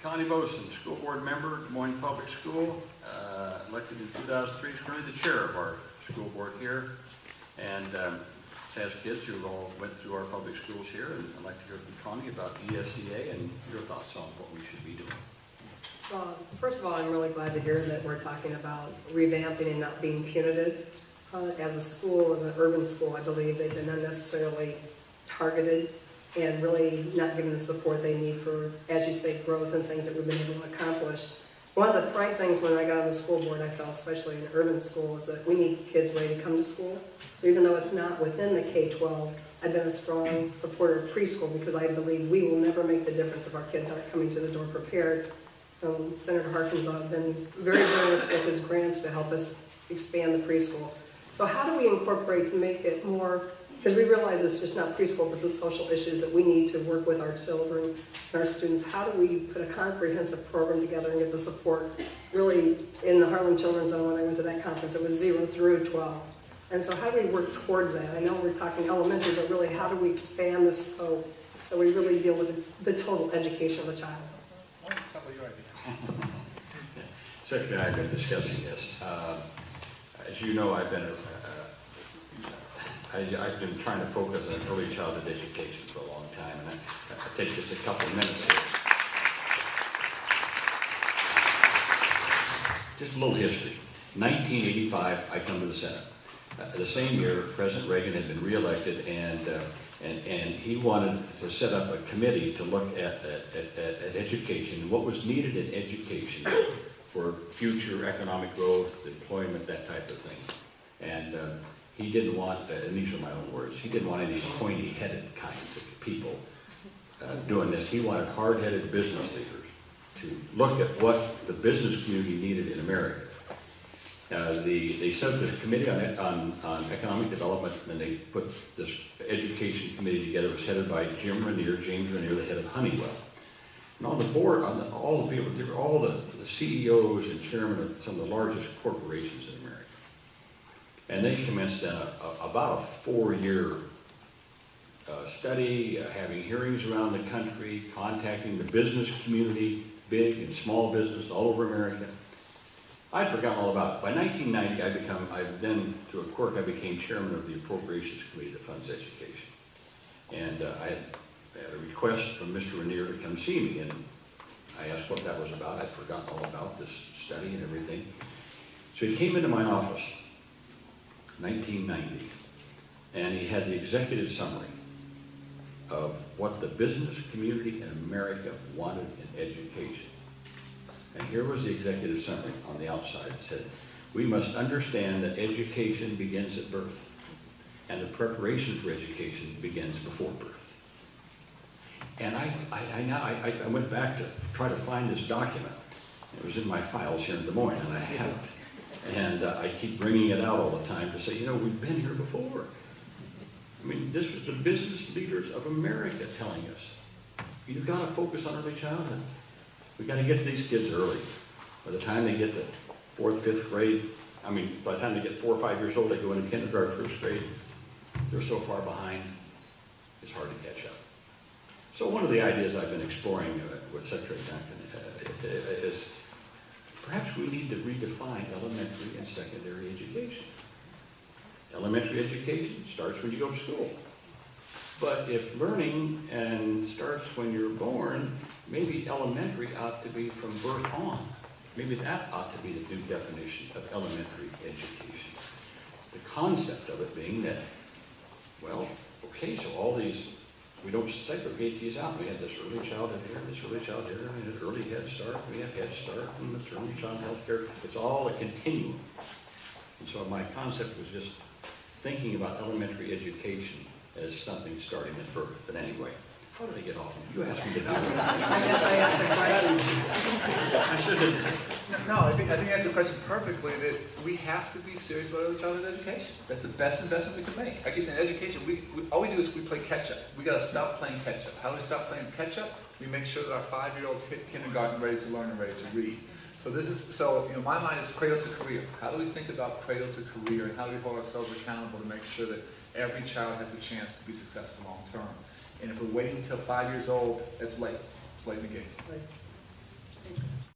Connie Boesen, school board member, Des Moines Public School, elected in 2003, is currently the chair of our school board here, and has kids who all went through our public schools here, and I'd like to hear from Connie about ESEA and your thoughts on what we should be doing. Well, first of all, I'm really glad to hear that we're talking about revamping and not being punitive. As a school, an urban school, I believe they've been unnecessarily targeted and really not given the support they need for, as you say, growth and things that we've been able to accomplish. One of the prime things when I got on the school board, I felt, especially in an urban school, is that we need kids ready to come to school. So even though it's not within the K-12, I've been a strong supporter of preschool because I believe we will never make the difference if our kids aren't coming to the door prepared. Senator Harkin's been very generous with his grants to help us expand the preschool. So how do we incorporate to make it more, because we realize it's just not preschool, but the social issues that we need to work with our children and our students. How do we put a comprehensive program together and get the support? Really, in the Harlem Children's Zone, when I went to that conference, it was 0 through 12. And so how do we work towards that? I know we're talking elementary, but really how do we expand the scope so we really deal with the total education of the child? Secretary, I've been discussing this. As you know, I've been trying to focus on early childhood education for a long time, and I take just a couple of minutes here. Just a little history. 1985, I come to the Senate. The same year, President Reagan had been reelected, and he wanted to set up a committee to look at education, what was needed in education for future economic growth, employment, that type of thing. And he didn't want, and these are my own words, he didn't want any pointy-headed kinds of people doing this. He wanted hard-headed business leaders to look at what the business community needed in America. They set up this committee on economic development, and they put this education committee together. It was headed by James Ranier, the head of Honeywell. And on the board, all the people, they were all the CEOs and chairmen of some of the largest corporations in America. And they commenced about a 4-year study, having hearings around the country, contacting the business community, big and small business all over America. I'd forgotten all about it. By 1990, through a quirk, I became chairman of the Appropriations Committee that funds education. And I had a request from Mr. Ranier to come see me, and I asked what that was about. I'd forgotten all about this study and everything. So he came into my office, 1990, and he had the executive summary of what the business community in America wanted in education. And here was the executive summary on the outside. It said, we must understand that education begins at birth, and the preparation for education begins before birth. And I went back to try to find this document. It was in my files here in Des Moines, and I have it. And I keep bringing it out all the time to say, you know, we've been here before. I mean, this was the business leaders of America telling us, you've got to focus on early childhood. We've got to get to these kids early. By the time they get to 4th, 5th grade, by the time they get 4 or 5 years old, they go into kindergarten, 1st grade. They're so far behind, it's hard to catch up. So one of the ideas I've been exploring with Secretary Duncan is perhaps we need to redefine elementary and secondary education. Elementary education starts when you go to school. But if learning starts when you're born, maybe elementary ought to be from birth on. Maybe that ought to be the new definition of elementary education. The concept of it being that, well, okay, so all these, we don't segregate these out. We have this early childhood here, this early childhood here, we have early Head Start, we have Head Start, and maternal child health care. It's all a continuum. And so my concept was just thinking about elementary education as something starting at birth. But anyway, how did I get off? You asked me to do it. I guess I asked the question. No, I think you answered the question perfectly, that we have to be serious about early childhood education. That's the best investment we can make. I keep saying education, all we do is we play catch up. We got to stop playing catch up. How do we stop playing catch up? We make sure that our 5-year-olds hit kindergarten ready to learn and ready to read. So my mind is cradle to career. How do we think about cradle to career, and how do we hold ourselves accountable to make sure that every child has a chance to be successful long term? And if we're waiting until 5 years old, it's late. It's late in the game. Right.